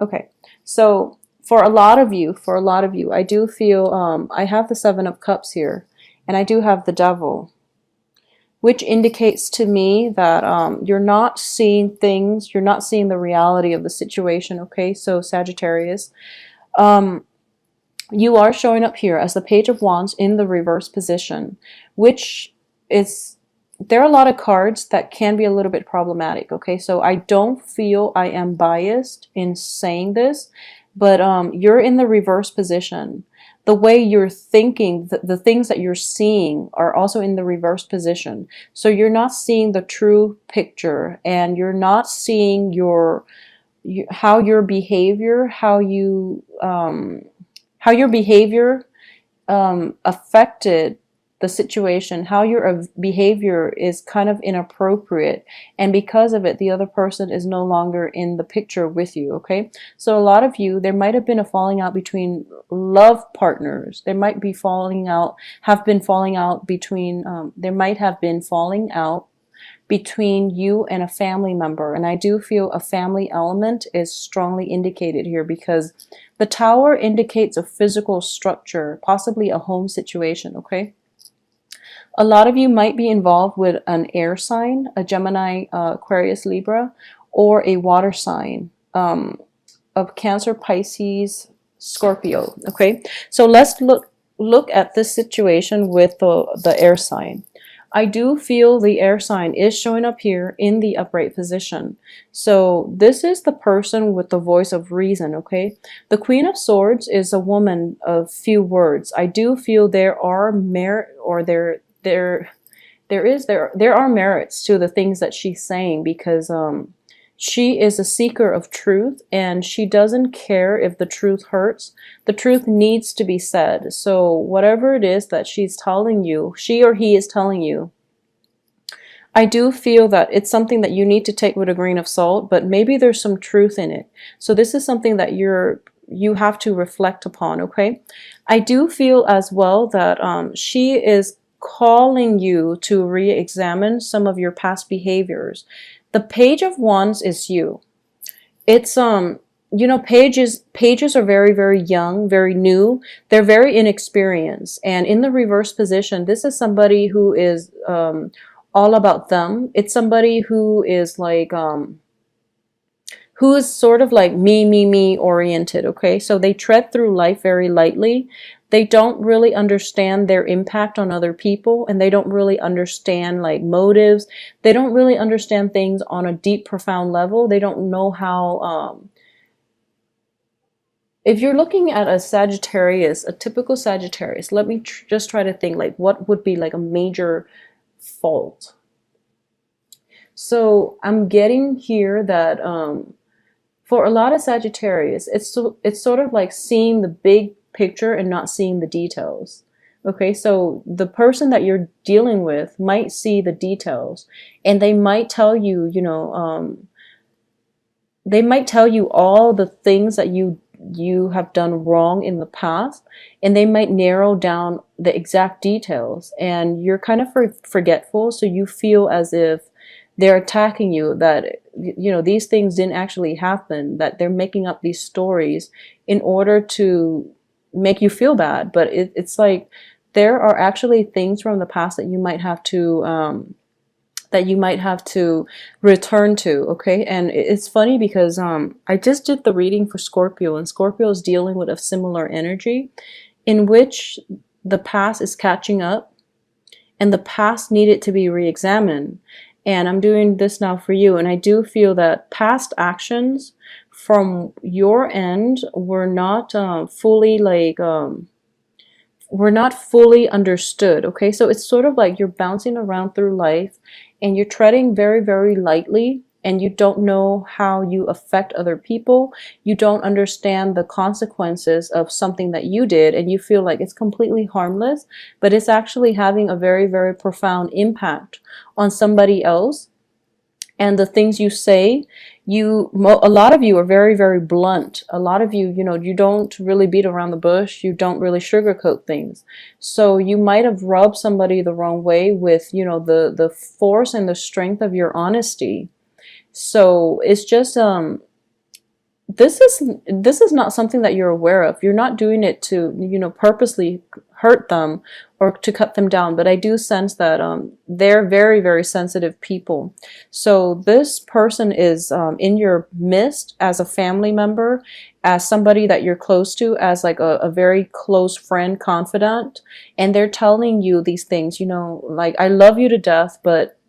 Okay. So for a lot of you, I do feel I have the Seven of Cups here, and I do have the Devil, which indicates to me that you're not seeing things, you're not seeing the reality of the situation. Okay, so Sagittarius, um, you are showing up here as the Page of Wands in the reverse position, which is, there are a lot of cards that can be a little bit problematic. Okay, so I don't feel I am biased in saying this, but you're in the reverse position. The way you're thinking, the things that you're seeing are also in the reverse position. So you're not seeing the true picture, and you're not seeing how your behavior, how your behavior affected the situation, how your behavior is kind of inappropriate, and because of it, the other person is no longer in the picture with you. Okay, so a lot of you, there might have been a falling out between love partners. There might be falling out, have been falling out between. There might have been falling out between you and a family member. And I do feel a family element is strongly indicated here, because the Tower indicates a physical structure, possibly a home situation, okay? A lot of you might be involved with an air sign, a Gemini, Aquarius, Libra, or a water sign of Cancer, Pisces, Scorpio, okay? So let's look at this situation with the air sign. I do feel the air sign is showing up here in the upright position. So this is the person with the voice of reason, okay? The Queen of Swords is a woman of few words. I do feel there are merit, or there are merits to the things that she's saying, because she is a seeker of truth, and she doesn't care if the truth hurts. The truth needs to be said. So whatever it is that she's telling you, she or he is telling you, I do feel that it's something that you need to take with a grain of salt, but maybe there's some truth in it. So this is something that you have to reflect upon, okay? I do feel as well that she is calling you to re-examine some of your past behaviors. The Page of Wands is you. It's you know, pages are very, very young, very new. They're very inexperienced, and in the reverse position, this is somebody who is all about them. It's somebody who is like who is sort of like me oriented, okay? So they tread through life very lightly. They don't really understand their impact on other people, and they don't really understand like motives. They don't really understand things on a deep, profound level. They don't know how, if you're looking at a Sagittarius, a typical Sagittarius, let me just try to think like what would be like a major fault. So I'm getting here that for a lot of Sagittarius, it's sort of like seeing the big picture and not seeing the details. Okay, so the person that you're dealing with might see the details, and they might tell you, they might tell you all the things that you have done wrong in the past, and they might narrow down the exact details, and you're kind of forgetful, so you feel as if they're attacking you, that these things didn't actually happen, that they're making up these stories in order to make you feel bad. But it's like there are actually things from the past that you might have to return to, okay? And it's funny because I just did the reading for Scorpio, and Scorpio is dealing with a similar energy in which the past is catching up, and the past needed to be re-examined. And I'm doing this now for you, and I do feel that past actions from your end were not fully we're not fully understood, okay? So it's sort of like you're bouncing around through life, and you're treading very, very lightly, and you don't know how you affect other people. You don't understand the consequences of something that you did, and you feel like it's completely harmless, but it's actually having a very, very profound impact on somebody else. And the things you say, a lot of you are very, very blunt. A lot of you, you don't really beat around the bush. You don't really sugarcoat things. So you might have rubbed somebody the wrong way with, the force and the strength of your honesty. So it's just this is not something that you're aware of. You're not doing it to, purposely hurt them or to cut them down, but I do sense that they're very, very sensitive people. So this person is in your midst as a family member, as somebody that you're close to, as like a very close friend, confidant, and they're telling you these things, like, I love you to death, but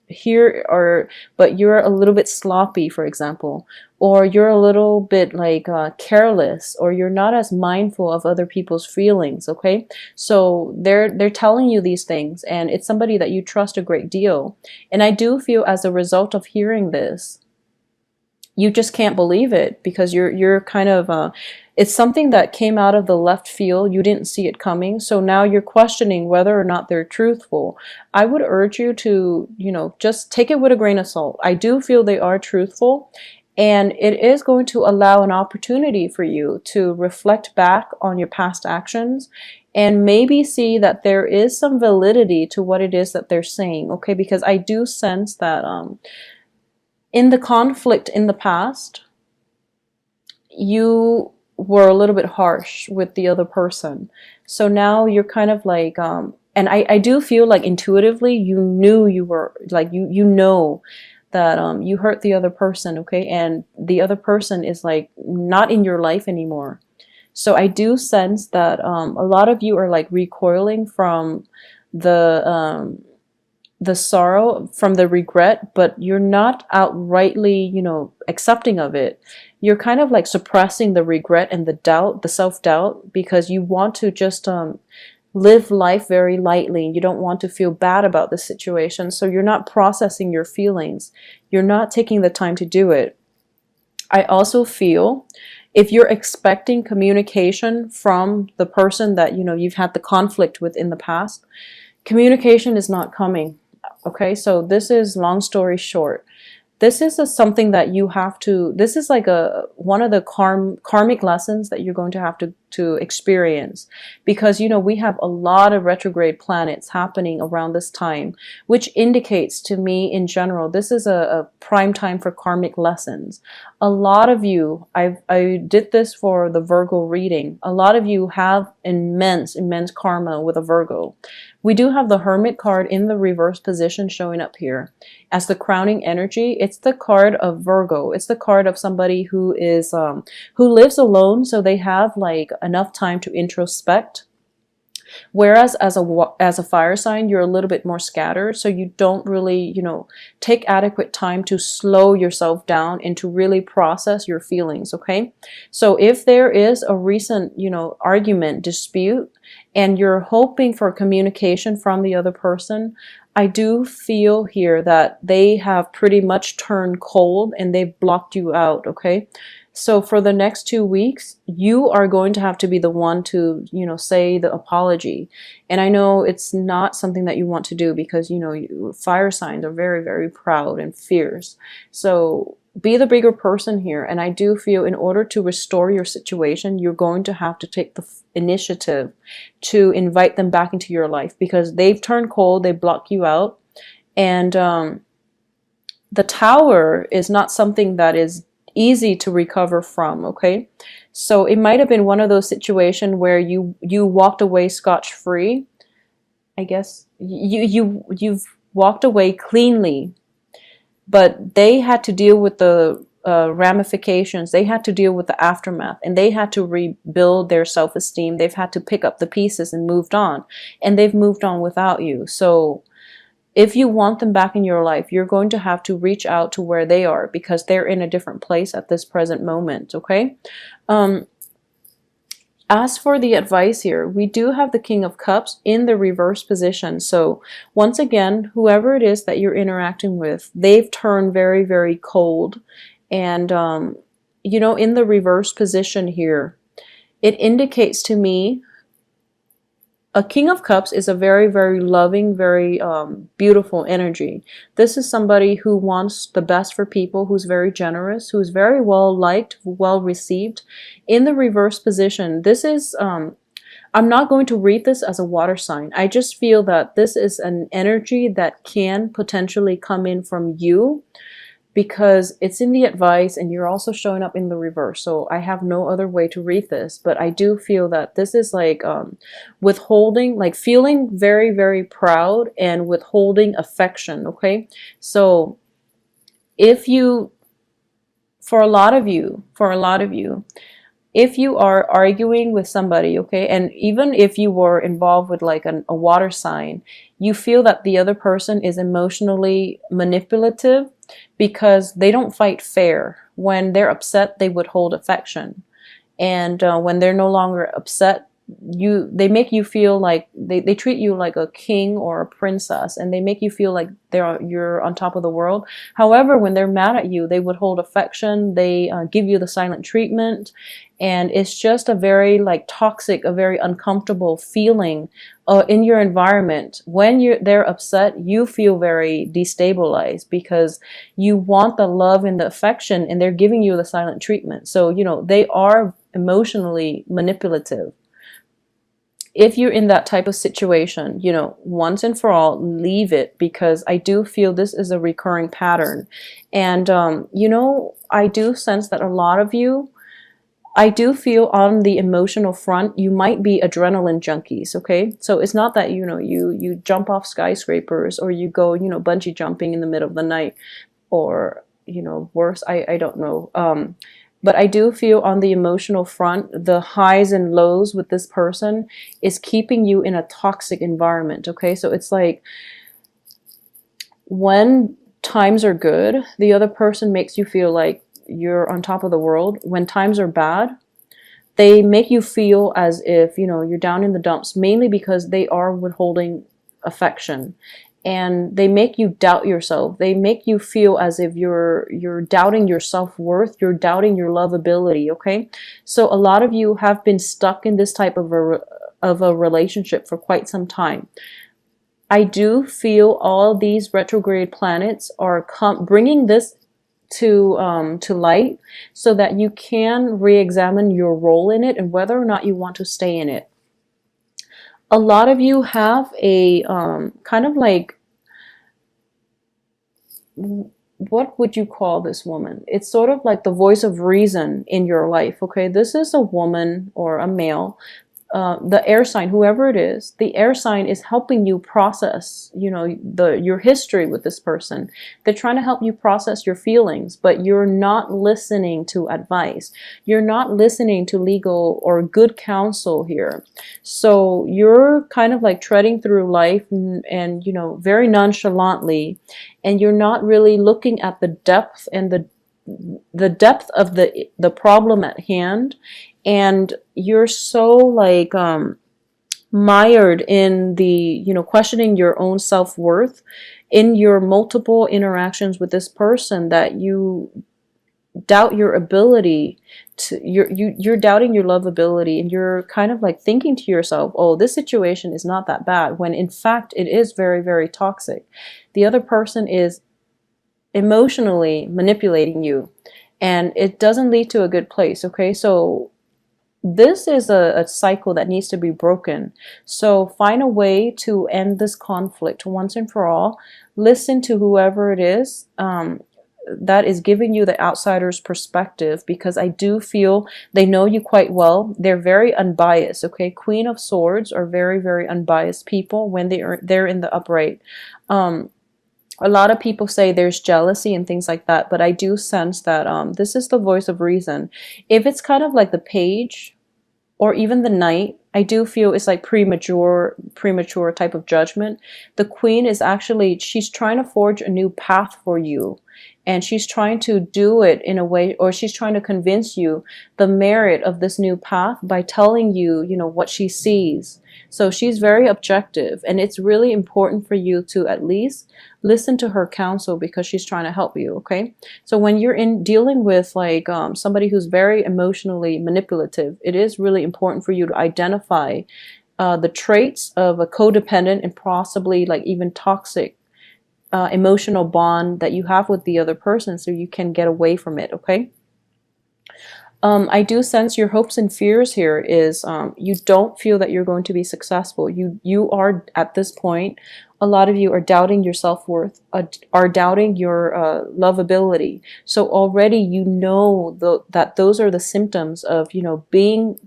but you're a little bit sloppy, for example, or you're a little bit like careless, or you're not as mindful of other people's feelings. Okay, so they're telling you these things, and it's somebody that you trust a great deal. And I do feel, as a result of hearing this, you just can't believe it, because you're kind of it's something that came out of the left field. You didn't see it coming, so now you're questioning whether or not they're truthful. I would urge you to, just take it with a grain of salt. I do feel they are truthful, and it is going to allow an opportunity for you to reflect back on your past actions and maybe see that there is some validity to what it is that they're saying. Okay, because I do sense that in the conflict in the past, you were a little bit harsh with the other person. So now you're kind of like, and I do feel like intuitively you knew you were like, you know that you hurt the other person, okay? And the other person is like not in your life anymore. So I do sense that a lot of you are like recoiling from the the sorrow, from the regret, but you're not outrightly, accepting of it. You're kind of like suppressing the regret and the doubt, the self-doubt, because you want to just live life very lightly. You don't want to feel bad about the situation. So you're not processing your feelings. You're not taking the time to do it. I also feel, if you're expecting communication from the person that, you've had the conflict with in the past, communication is not coming. Okay, so this is, long story short, this is something that you have to, this is like one of the karmic lessons that you're going to have to experience, because we have a lot of retrograde planets happening around this time, which indicates to me, in general, this is a prime time for karmic lessons. A lot of you, I did this for the Virgo reading, a lot of you have immense karma with a Virgo. We do have the Hermit card in the reverse position showing up here as the crowning energy. It's the card of Virgo. It's the card of somebody who is who lives alone, so they have like enough time to introspect. Whereas as a fire sign, you're a little bit more scattered, so you don't really, take adequate time to slow yourself down and to really process your feelings, okay? So if there is a recent, argument, dispute, and you're hoping for communication from the other person, I do feel here that they have pretty much turned cold and they've blocked you out, okay? So for the next 2 weeks, you are going to have to be the one to, say the apology. And I know it's not something that you want to do, because, fire signs are very, very proud and fierce. So be the bigger person here. And I do feel, in order to restore your situation, you're going to have to take the initiative to invite them back into your life, because they've turned cold, they block you out. And the Tower is not something that is easy to recover from, okay? So it might have been one of those situations where you walked away scotch-free. I guess you've walked away cleanly, but they had to deal with the ramifications. They had to deal with the aftermath, and they had to rebuild their self-esteem. They've had to pick up the pieces and moved on, and they've moved on without you. So if you want them back in your life, you're going to have to reach out to where they are, because they're in a different place at this present moment, okay? As for the advice here, we do have the King of Cups in the reverse position. So once again, whoever it is that you're interacting with, they've turned very, very cold. And, in the reverse position here, it indicates to me, a King of Cups is a very, very loving, very beautiful energy. This is somebody who wants the best for people, who's very generous, who's very well liked, well received. In the reverse position, this is, I'm not going to read this as a water sign. I just feel that this is an energy that can potentially come in from you. because it's in the advice and you're also showing up in the reverse. So I have no other way to read this, but I do feel that this is like withholding, like feeling very, very proud and withholding affection. Okay. So if you, for a lot of you, if you are arguing with somebody, okay, and even if you were involved with like a water sign, you feel that the other person is emotionally manipulative because they don't fight fair. When they're upset, they withhold affection. And when they're no longer upset, they make you feel like they treat you like a king or a princess, and they make you feel like you're on top of the world. However, when they're mad at you, they withhold affection, they give you the silent treatment, and it's just a very like toxic, a very uncomfortable feeling in your environment. When they're upset, you feel very destabilized because you want the love and the affection, and they're giving you the silent treatment. So they are emotionally manipulative. If you're in that type of situation, once and for all, leave it, because I do feel this is a recurring pattern. And, I do sense that a lot of you, I do feel on the emotional front, you might be adrenaline junkies, okay? So it's not that, you jump off skyscrapers, or you go, bungee jumping in the middle of the night, or, worse, I don't know. But I do feel on the emotional front, the highs and lows with this person is keeping you in a toxic environment, okay? So it's like when times are good, the other person makes you feel like you're on top of the world. When times are bad, they make you feel as if, you're down in the dumps, mainly because they are withholding affection. And they make you doubt yourself. They make you feel as if you're doubting your self-worth, you're doubting your lovability, okay? So a lot of you have been stuck in this type of a relationship for quite some time. I do feel all these retrograde planets are bringing this to light, so that you can re-examine your role in it and whether or not you want to stay in it. A lot of you have a kind of like, what would you call this woman? It's sort of like the voice of reason in your life, okay? This is a woman or a male. The air sign, whoever it is, the air sign is helping you process, your history with this person. They're trying to help you process your feelings, but you're not listening to advice. You're not listening to legal or good counsel here. So you're kind of like treading through life and very nonchalantly, and you're not really looking at the depth and the depth of the problem at hand. And you're so like mired in the questioning your own self-worth in your multiple interactions with this person, that you doubt your ability to, you're doubting your lovability, and you're kind of like thinking to yourself, oh, this situation is not that bad, when in fact it is very, very toxic. The other person is emotionally manipulating you, and it doesn't lead to a good place, okay? So this is a cycle that needs to be broken. So find a way to end this conflict once and for all. Listen to whoever it is that is giving you the outsider's perspective, because I do feel they know you quite well. They're very unbiased, okay? Queen of Swords are very, very unbiased people when they're in the upright. A lot of people say there's jealousy and things like that, but I do sense that this is the voice of reason. If it's kind of like the Page or even the Knight, I do feel it's like premature type of judgment. The Queen is actually, she's trying to forge a new path for you. And she's trying to do it in a way, or she's trying to convince you the merit of this new path by telling you, what she sees. So she's very objective, and it's really important for you to at least listen to her counsel, because she's trying to help you, okay? So when you're dealing with like somebody who's very emotionally manipulative, it is really important for you to identify the traits of a codependent and possibly like even toxic emotional bond that you have with the other person, so you can get away from it, okay? I do sense your hopes and fears here is you don't feel that you're going to be successful. You are at this point, a lot of you are doubting your self-worth, are doubting your lovability. So already you know that those are the symptoms of, you know, being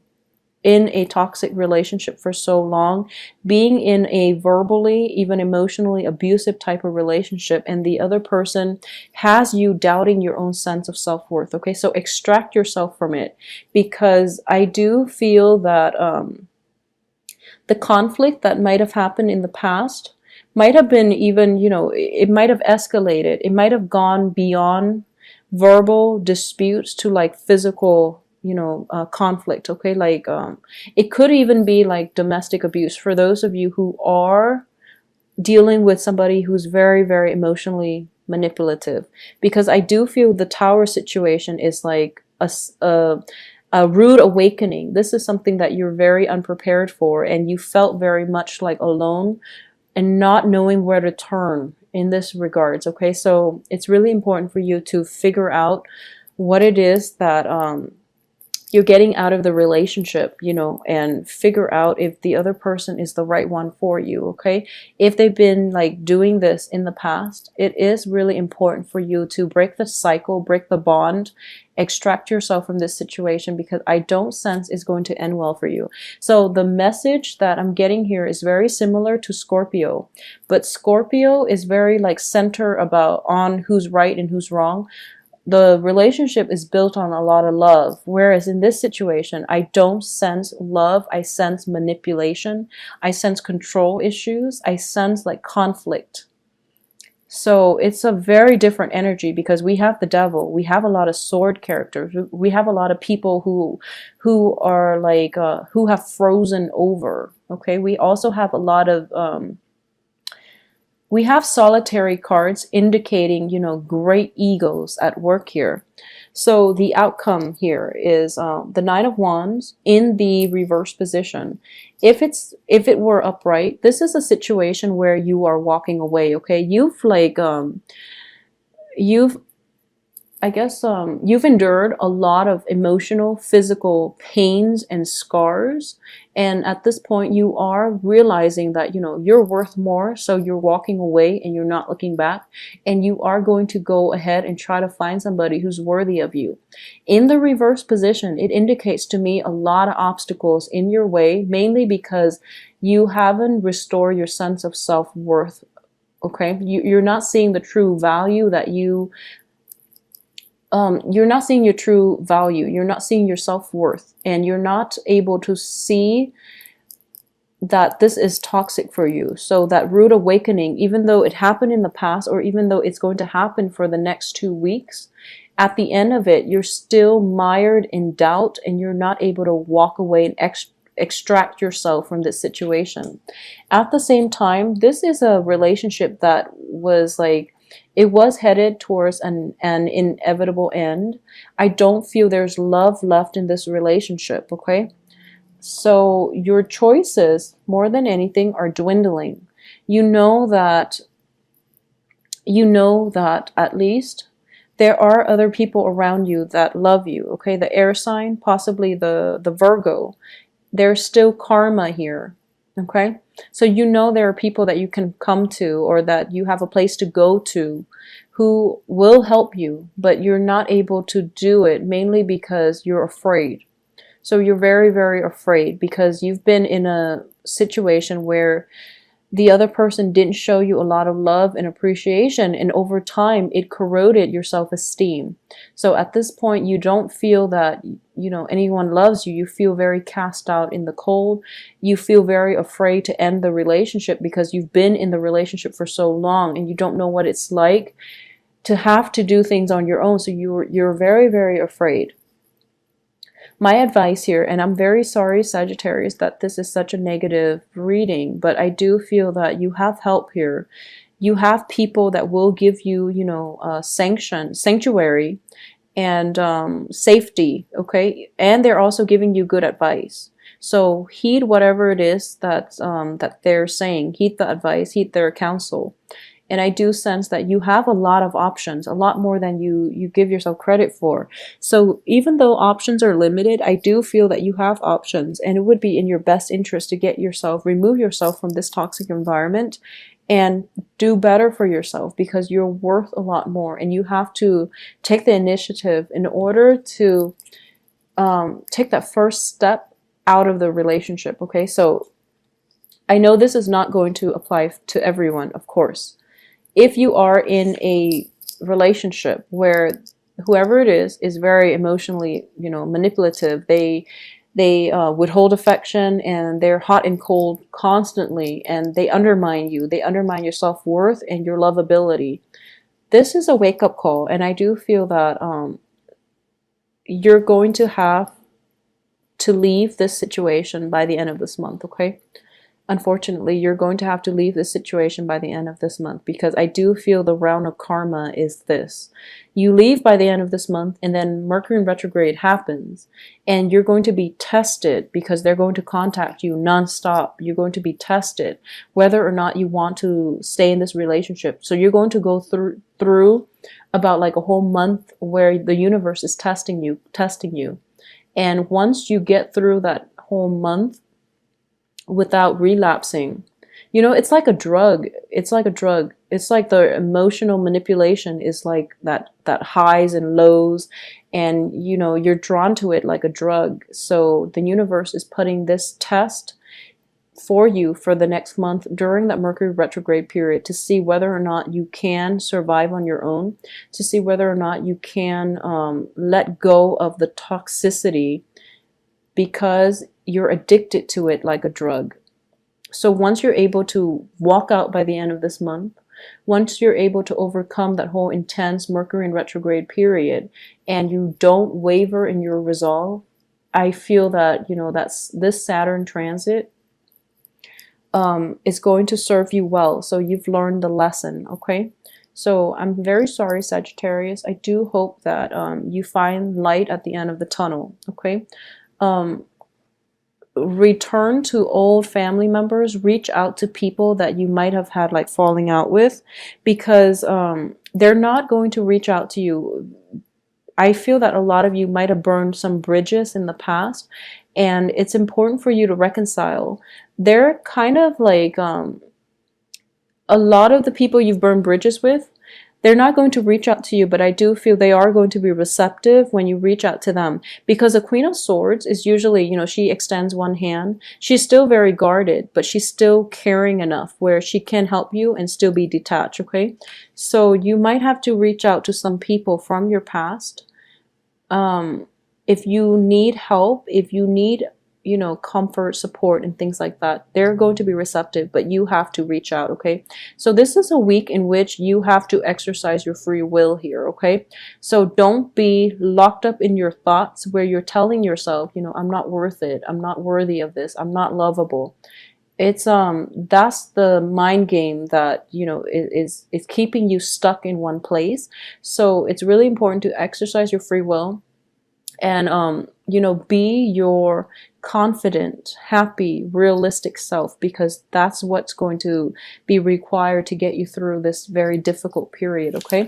in a toxic relationship for so long, being in a verbally, even emotionally abusive type of relationship, and the other person has you doubting your own sense of self-worth. Okay, so extract yourself from it, because I do feel that the conflict that might have happened in the past might have been even, you know, it might have escalated. It might have gone beyond verbal disputes to like physical, you know, conflict. Okay, like it could even be like domestic abuse for those of you who are dealing with somebody who's very, very emotionally manipulative. Because I do feel the tower situation is like a rude awakening. This is something that you're very unprepared for, and you felt very much like alone and not knowing where to turn in this regards. Okay, so it's really important for you to figure out what it is that you're getting out of the relationship, you know, and figure out if the other person is the right one for you. Okay, if they've been like doing this in the past, it is really important for you to break the cycle, break the bond, extract yourself from this situation, because I don't sense it's going to end well for you. So the message that I'm getting here is very similar to Scorpio, but Scorpio is very like center about on who's right and who's wrong. The relationship is built on a lot of love, whereas in this situation I don't sense love. I sense manipulation, I sense control issues, I sense like conflict. So it's a very different energy, because we have the devil, we have a lot of sword characters, we have a lot of people who are like who have frozen over. Okay, we also have a lot of we have solitary cards indicating, you know, great egos at work here. So the outcome here is the Nine of Wands in the reverse position. If it were upright, this is a situation where you are walking away. Okay, you've like you've I guess you've endured a lot of emotional, physical pains and scars. And at this point, you are realizing that, you know, you're worth more. So you're walking away and you're not looking back. And you are going to go ahead and try to find somebody who's worthy of you. In the reverse position, it indicates to me a lot of obstacles in your way, mainly because you haven't restored your sense of self-worth. Okay, you're not seeing the true value that you're not seeing your true value, you're not seeing your self-worth, and you're not able to see that this is toxic for you. So that rude awakening, even though it happened in the past, or even though it's going to happen for the next 2 weeks, at the end of it, you're still mired in doubt, and you're not able to walk away and extract yourself from this situation. At the same time, this is a relationship that was like, it was headed towards an inevitable end. I don't feel there's love left in this relationship, okay? So your choices, more than anything, are dwindling. You know that at least there are other people around you that love you, okay? The air sign, possibly the Virgo, there's still karma here, okay? So you know there are people that you can come to, or that you have a place to go to, who will help you, but you're not able to do it, mainly because you're afraid. So you're very, very afraid, because you've been in a situation where the other person didn't show you a lot of love and appreciation, and over time it corroded your self-esteem. So at this point, you don't feel that, you know, anyone loves you. You feel very cast out in the cold. You feel very afraid to end the relationship, because you've been in the relationship for so long and you don't know what it's like to have to do things on your own. So you're very, very afraid. My advice here, and I'm very sorry, Sagittarius, that this is such a negative reading, but I do feel that you have help here. You have people that will give you, you know, sanctuary, and safety, okay? And they're also giving you good advice. So heed whatever it is that that they're saying. Heed the advice, heed their counsel. And I do sense that you have a lot of options, a lot more than you give yourself credit for. So even though options are limited, I do feel that you have options, and it would be in your best interest to remove yourself from this toxic environment and do better for yourself, because you're worth a lot more, and you have to take the initiative in order to take that first step out of the relationship. Okay, so I know this is not going to apply to everyone, of course. If you are in a relationship where whoever it is very emotionally, manipulative, they withhold affection, and they're hot and cold constantly, and they undermine you, they undermine your self-worth and your lovability. This is a wake-up call, and I do feel that you're going to have to leave this situation by the end of this month, okay? Unfortunately, you're going to have to leave this situation by the end of this month, because I do feel the round of karma is this. You leave by the end of this month, and then Mercury in retrograde happens, and you're going to be tested, because they're going to contact you nonstop. You're going to be tested whether or not you want to stay in this relationship. So you're going to go through about like a whole month where the universe is testing you. And once you get through that whole month without relapsing, it's like a drug. It's like a drug. It's like the emotional manipulation is like that highs and lows, and you're drawn to it like a drug. So the universe is putting this test for you for the next month during that Mercury retrograde period, to see whether or not you can survive on your own, to see whether or not you can let go of the toxicity, because you're addicted to it like a drug. So once you're able to walk out by the end of this month, once you're able to overcome that whole intense Mercury in retrograde period, and you don't waver in your resolve, I feel that, that's this Saturn transit is going to serve you well. So you've learned the lesson, okay? So I'm very sorry, Sagittarius. I do hope that you find light at the end of the tunnel, okay? Return to old family members, reach out to people that you might have had like falling out with, because they're not going to reach out to you. I feel that a lot of you might have burned some bridges in the past, and it's important for you to reconcile. They're kind of like a lot of the people you've burned bridges with, they're not going to reach out to you, but I do feel they are going to be receptive when you reach out to them, because a Queen of Swords is usually, she extends one hand. She's still very guarded, but she's still caring enough where she can help you and still be detached, okay? So you might have to reach out to some people from your past. If you need help, if you need comfort, support, and things like that, they're going to be receptive, but you have to reach out, okay? So this is a week in which you have to exercise your free will here, okay? So don't be locked up in your thoughts where you're telling yourself, I'm not worth it, I'm not worthy of this, I'm not lovable. It's that's the mind game that is keeping you stuck in one place. So it's really important to exercise your free will, and be your confident, happy, realistic self, because that's what's going to be required to get you through this very difficult period, okay?